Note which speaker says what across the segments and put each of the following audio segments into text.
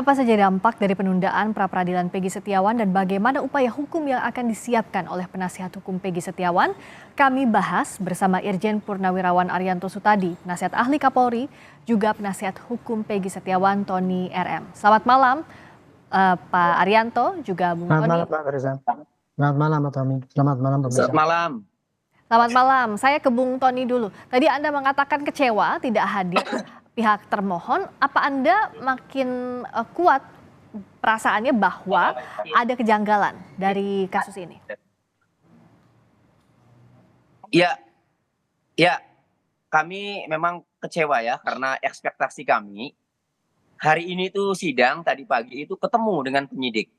Speaker 1: Apa saja dampak dari penundaan pra-peradilan Peggy Setiawan dan bagaimana upaya hukum yang akan disiapkan oleh penasihat hukum Peggy Setiawan? Kami bahas bersama Irjen Purnawirawan Arianto Sutadi, penasihat ahli Kapolri, juga penasihat hukum Peggy Setiawan Tony RM. Selamat malam Pak Arianto, juga Bung
Speaker 2: Selamat
Speaker 1: Tony.
Speaker 2: malam Pak Reza. Selamat malam Pak Tommy. Selamat malam Pak
Speaker 3: Selamat malam.
Speaker 1: Selamat malam, saya ke Bung Tony dulu. Tadi Anda mengatakan kecewa tidak hadir pihak termohon. Apa Anda makin kuat perasaannya bahwa ada kejanggalan dari kasus ini?
Speaker 3: Ya, kami memang kecewa ya karena ekspektasi kami hari ini tuh sidang tadi pagi itu ketemu dengan penyidik.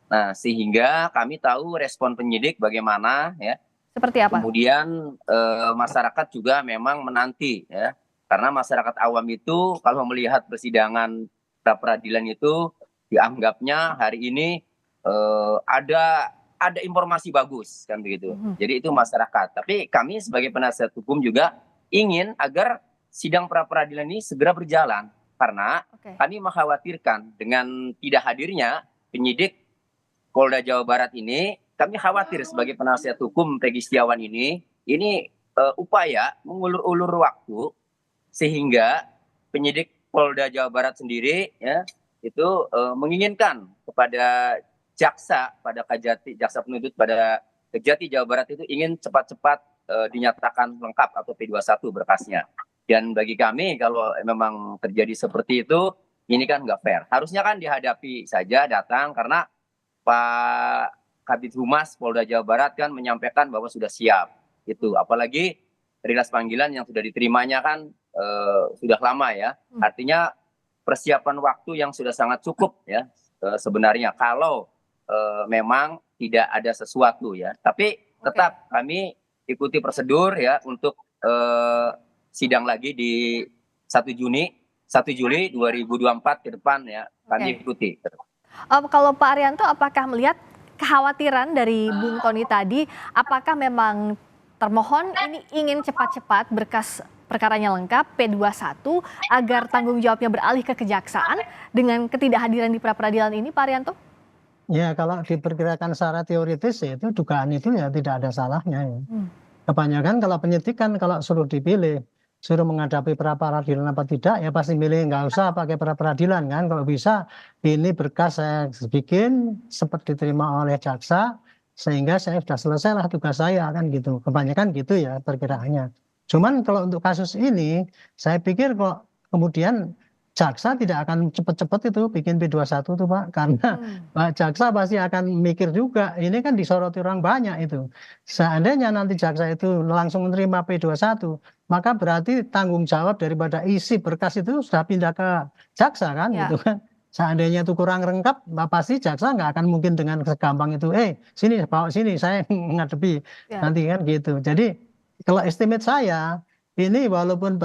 Speaker 3: Nah, sehingga kami tahu respon penyidik bagaimana ya.
Speaker 1: Seperti apa?
Speaker 3: Kemudian masyarakat juga memang menanti ya. Karena masyarakat awam itu kalau melihat persidangan pra peradilan itu dianggapnya hari ini ada informasi bagus kan begitu. Jadi itu masyarakat. Tapi kami sebagai penasihat hukum juga ingin agar sidang pra peradilan ini segera berjalan karena kami mengkhawatirkan dengan tidak hadirnya penyidik Polda Jawa Barat ini, kami khawatir sebagai penasihat hukum Peggy Setiawan ini upaya mengulur-ulur waktu sehingga penyidik Polda Jawa Barat sendiri ya itu menginginkan kepada jaksa pada Kejati, jaksa penuntut pada Kejati Jawa Barat itu ingin cepat-cepat dinyatakan lengkap atau P21 berkasnya. Dan bagi kami kalau memang terjadi seperti itu, ini kan nggak fair. Harusnya kan dihadapi saja datang karena Pak Kabid Humas Polda Jawa Barat kan menyampaikan bahwa sudah siap. Itu apalagi rilis panggilan yang sudah diterimanya kan sudah lama ya. Artinya persiapan waktu yang sudah sangat cukup ya sebenarnya kalau memang tidak ada sesuatu ya. Tapi tetap kami ikuti prosedur ya untuk sidang lagi di 1 Juli 2024 ke depan ya kami ikuti.
Speaker 1: Kalau Pak Arianto, apakah melihat kekhawatiran dari Bung Tony tadi, apakah memang termohon ini ingin cepat-cepat berkas perkaranya lengkap P21 agar tanggung jawabnya beralih ke kejaksaan dengan ketidakhadiran di pra-peradilan ini, Pak Arianto?
Speaker 2: Ya, kalau diperkirakan secara teoritis ya, itu dugaan itu ya tidak ada salahnya ya. Kebanyakan kalau penyidik kan kalau suruh dipilih, suruh menghadapi pra-peradilan apa tidak, ya pasti milih nggak usah pakai pra-peradilan kan. Kalau bisa ini berkas saya bikin seperti diterima oleh jaksa, sehingga saya sudah selesai lah tugas saya kan gitu. Kebanyakan gitu ya perkiraannya. Cuman kalau untuk kasus ini, saya pikir kok kemudian jaksa tidak akan cepat-cepat itu bikin P21 tuh Pak, karena Pak jaksa pasti akan mikir juga, ini kan disoroti orang banyak itu. Seandainya nanti jaksa itu langsung menerima P21, maka berarti tanggung jawab daripada isi berkas itu sudah pindah ke jaksa kan gitu kan. Seandainya itu kurang lengkap, pasti jaksa nggak akan mungkin dengan segampang itu, sini bawa sini saya ngadepi nanti kan gitu. Jadi kalau estimate saya ini walaupun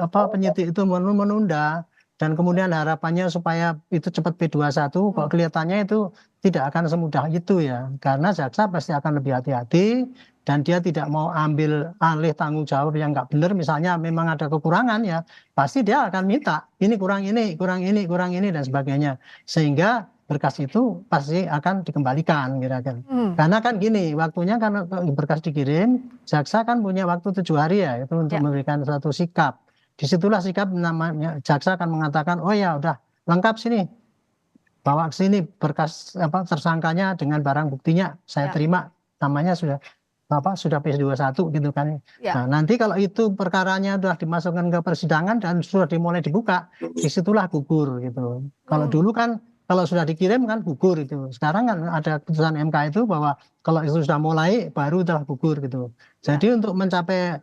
Speaker 2: penyidik itu menunda dan kemudian harapannya supaya itu cepat P21, kok kelihatannya itu tidak akan semudah itu ya, karena jaksa pasti akan lebih hati-hati dan dia tidak mau ambil alih tanggung jawab yang nggak benar. Misalnya memang ada kekurangan ya, pasti dia akan minta ini kurang ini, kurang ini, kurang ini dan sebagainya, sehingga berkas itu pasti akan dikembalikan kira-kira. Karena kan gini, waktunya karena berkas dikirim, jaksa kan punya waktu 7 hari ya itu untuk memberikan suatu sikap. Disitulah sikap namanya jaksa akan mengatakan, oh ya udah lengkap sini, bawa ke sini berkas tersangkanya dengan barang buktinya saya terima, namanya sudah P21 gitu kan. Nah nanti kalau itu perkaranya sudah dimasukkan ke persidangan dan sudah dimulai dibuka, disitulah gugur gitu. Kalau dulu kan kalau sudah dikirim kan gugur itu. Sekarang kan ada putusan MK itu bahwa kalau itu sudah mulai baru telah gugur gitu. Jadi untuk mencapai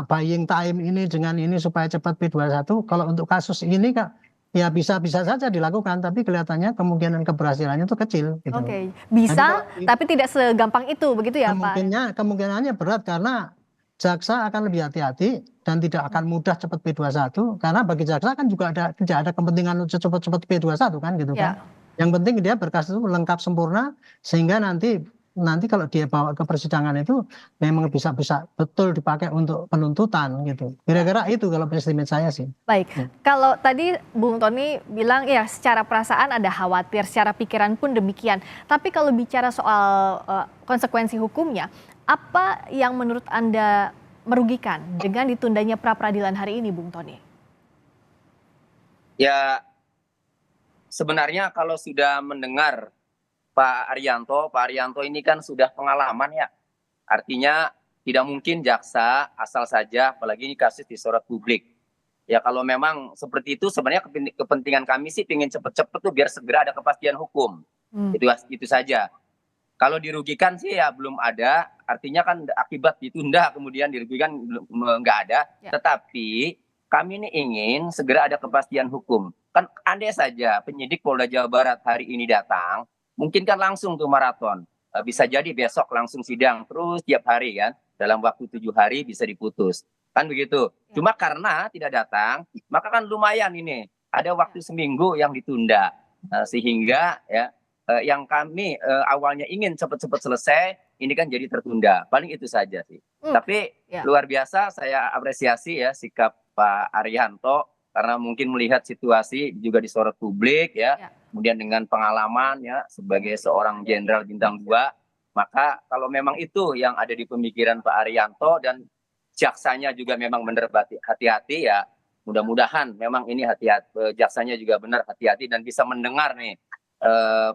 Speaker 2: buying time ini dengan ini supaya cepat P21, kalau untuk kasus ini Kak, ya bisa saja dilakukan, tapi kelihatannya kemungkinan keberhasilannya itu kecil gitu.
Speaker 1: Bisa, tapi tidak segampang itu begitu ya Pak?
Speaker 2: Kemungkinannya berat karena jaksa akan lebih hati-hati dan tidak akan mudah cepat P21, karena bagi jaksa kan juga tidak ada kepentingan cepat-cepat P21 kan gitu kan. Yang penting dia berkas itu lengkap sempurna sehingga nanti nanti kalau dia bawa ke persidangan itu memang bisa betul dipakai untuk penuntutan gitu. Kira-kira itu kalau estimate saya sih.
Speaker 1: Baik, kalau tadi Bung Tony bilang ya secara perasaan ada khawatir, secara pikiran pun demikian. Tapi kalau bicara soal konsekuensi hukumnya, apa yang menurut Anda merugikan dengan ditundanya pra-peradilan hari ini, Bung Tony?
Speaker 3: Ya, sebenarnya kalau sudah mendengar Pak Arianto ini kan sudah pengalaman ya. Artinya tidak mungkin jaksa asal saja, apalagi ini kasus disorot publik. Ya kalau memang seperti itu sebenarnya kepentingan kami sih ingin cepet-cepet tuh biar segera ada kepastian hukum. Itu saja. Kalau dirugikan sih ya belum ada, artinya kan akibat ditunda kemudian dirugikan nggak ada. Ya. Tetapi kami ini ingin segera ada kepastian hukum. Kan andai saja penyidik Polda Jawa Barat hari ini datang, mungkin kan langsung tuh maraton. Bisa jadi besok langsung sidang terus tiap hari kan, dalam waktu 7 hari bisa diputus. Kan begitu. Ya. Cuma karena tidak datang, maka kan lumayan ini. Ada waktu seminggu yang ditunda. Sehingga ya yang kami awalnya ingin cepat-cepat selesai, ini kan jadi tertunda. Paling itu saja sih. Tapi luar biasa saya apresiasi ya sikap Pak Arianto karena mungkin melihat situasi juga disorot publik ya. Kemudian dengan pengalaman ya sebagai seorang jenderal bintang 2, maka kalau memang itu yang ada di pemikiran Pak Arianto dan jaksanya juga memang benar hati-hati ya, mudah-mudahan memang ini hati-hati, jaksanya juga benar hati-hati dan bisa mendengar nih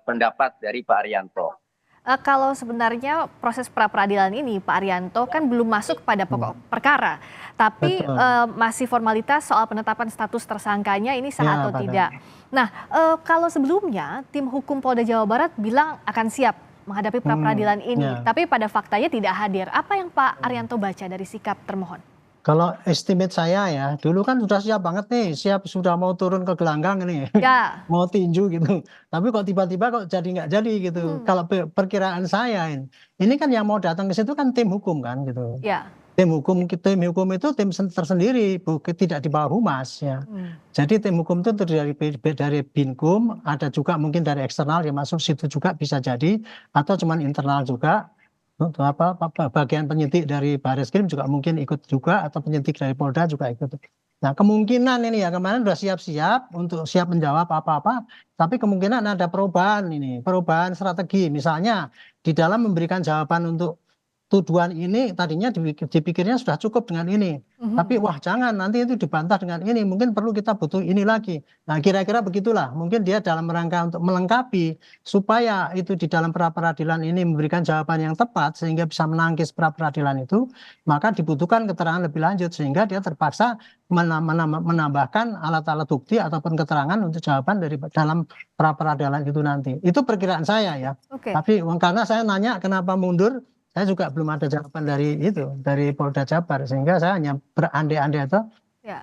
Speaker 3: pendapat dari Pak Arianto.
Speaker 1: Kalau sebenarnya proses pra-peradilan ini Pak Arianto kan belum masuk pada pokok perkara, tapi masih formalitas soal penetapan status tersangkanya ini sah atau tidak. Nah, kalau sebelumnya tim hukum Polda Jawa Barat bilang akan siap menghadapi pra-peradilan ini, tapi pada faktanya tidak hadir. Apa yang Pak Arianto baca dari sikap termohon?
Speaker 2: Kalau estimate saya ya, dulu kan sudah siap banget nih, sudah mau turun ke gelanggang ini, mau tinju gitu. Tapi kok tiba-tiba kok nggak jadi gitu. Kalau perkiraan saya ini kan yang mau datang ke situ kan tim hukum kan gitu. Tim hukum itu tim tersendiri, tidak di bawah humas ya. Jadi tim hukum itu terdiri dari Binkum, ada juga mungkin dari eksternal yang masuk situ juga bisa jadi, atau cuman internal juga. Bagian penyidik dari Barreskrim juga mungkin ikut juga, atau penyidik dari Polda juga ikut. Nah kemungkinan ini ya kemarin sudah siap-siap untuk siap menjawab apa-apa, tapi kemungkinan ada perubahan strategi. Misalnya di dalam memberikan jawaban untuk tuduhan ini tadinya dipikirnya sudah cukup dengan ini, tapi wah jangan nanti itu dibantah dengan ini, mungkin perlu kita butuh ini lagi. Nah kira-kira begitulah, mungkin dia dalam rangka untuk melengkapi supaya itu di dalam pra-peradilan ini memberikan jawaban yang tepat sehingga bisa menangkis pra-peradilan itu, maka dibutuhkan keterangan lebih lanjut sehingga dia terpaksa menambahkan alat-alat bukti ataupun keterangan untuk jawaban dari dalam pra-peradilan itu nanti. Itu perkiraan saya ya. Tapi karena saya nanya kenapa mundur, saya juga belum ada jawaban dari Polda Jabar, sehingga saya hanya berandai-andai itu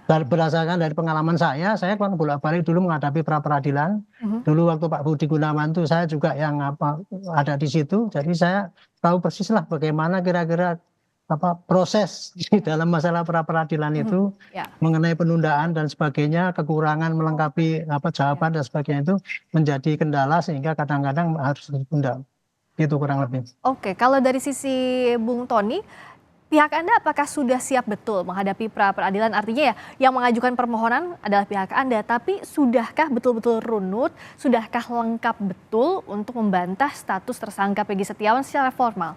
Speaker 2: berdasarkan dari pengalaman saya kan bolak-balik dulu menghadapi pra-peradilan. Dulu waktu Pak Budi Gunawan itu saya juga yang ada di situ, jadi saya tahu persis lah bagaimana kira-kira proses di dalam masalah pra-peradilan itu mengenai penundaan dan sebagainya, kekurangan melengkapi jawaban dan sebagainya itu menjadi kendala sehingga kadang-kadang harus ditunda. Itu kurang lebih.
Speaker 1: Oke, kalau dari sisi Bung Tony, pihak Anda apakah sudah siap betul menghadapi pra-peradilan? Artinya ya, yang mengajukan permohonan adalah pihak Anda, tapi sudahkah betul-betul runut, sudahkah lengkap betul untuk membantah status tersangka Peggy Setiawan secara formal?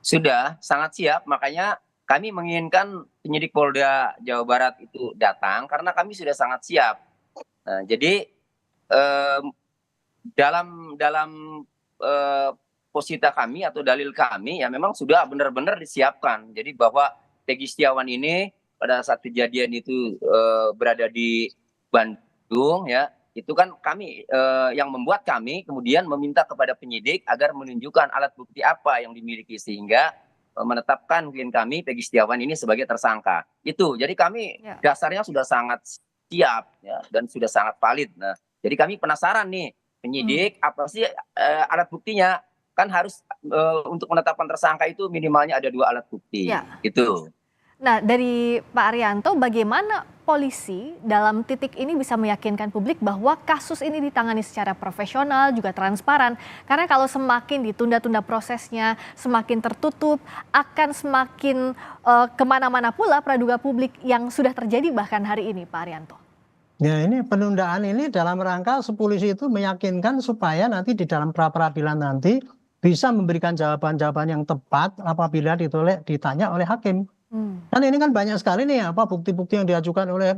Speaker 3: Sudah, sangat siap, makanya kami menginginkan penyidik Polda Jawa Barat itu datang, karena kami sudah sangat siap. Nah, jadi dalam posita kami atau dalil kami ya memang sudah benar-benar disiapkan. Jadi bahwa Peggy Setiawan ini pada saat kejadian itu berada di Bandung ya, itu kan kami yang membuat kami kemudian meminta kepada penyidik agar menunjukkan alat bukti apa yang dimiliki sehingga menetapkan klien kami Peggy Setiawan ini sebagai tersangka. Itu. Jadi kami dasarnya sudah sangat siap ya dan sudah sangat valid. Nah, jadi kami penasaran nih penyidik apa sih alat buktinya, kan harus untuk menetapkan tersangka itu minimalnya ada 2 alat bukti gitu.
Speaker 1: Nah, dari Pak Arianto, bagaimana polisi dalam titik ini bisa meyakinkan publik bahwa kasus ini ditangani secara profesional, juga transparan? Karena kalau semakin ditunda-tunda prosesnya, semakin tertutup, akan semakin kemana-mana pula praduga publik yang sudah terjadi bahkan hari ini, Pak Arianto.
Speaker 2: Ya, ini penundaan ini dalam rangka polisi itu meyakinkan supaya nanti di dalam pra-peradilan nanti bisa memberikan jawaban-jawaban yang tepat apabila ditanya oleh hakim. Kan ini kan banyak sekali nih bukti-bukti yang diajukan oleh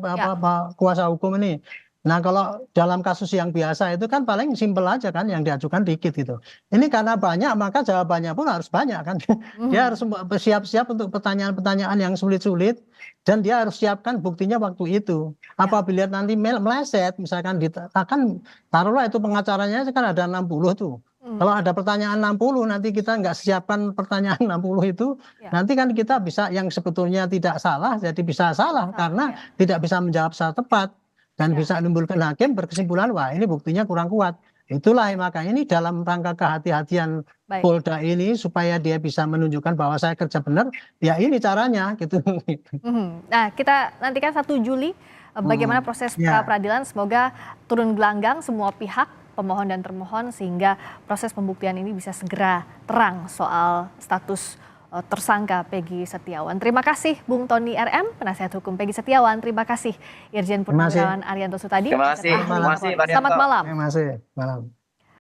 Speaker 2: kuasa hukum ini. Nah, kalau dalam kasus yang biasa itu kan paling simpel aja kan, yang diajukan dikit gitu. Ini karena banyak maka jawabannya pun harus banyak kan. Dia harus siap-siap untuk pertanyaan-pertanyaan yang sulit-sulit dan dia harus siapkan buktinya waktu itu. Apabila nanti meleset misalkan dikatakan taruhlah itu pengacaranya kan ada 60 tuh. Kalau ada pertanyaan 60 nanti kita nggak siapkan pertanyaan 60 itu, nanti kan kita bisa yang sebetulnya tidak salah jadi bisa salah karena tidak bisa menjawab secara tepat dan bisa menimbulkan hakim berkesimpulan wah ini buktinya kurang kuat. Itulah makanya ini dalam rangka kehati-hatian Polda ini supaya dia bisa menunjukkan bahwa saya kerja benar, ya ini caranya gitu.
Speaker 1: Nah, kita nantikan 1 Juli bagaimana proses pra-peradilan, semoga turun gelanggang semua pihak, pemohon dan termohon, sehingga proses pembuktian ini bisa segera terang soal status tersangka Peggy Setiawan. Terima kasih Bung Tony RM, penasihat hukum Peggy Setiawan. Terima kasih Irjen Purnawirawan Arianto Sutadi.
Speaker 3: Terima kasih.
Speaker 1: Selamat malam.
Speaker 2: Terima kasih. Malam.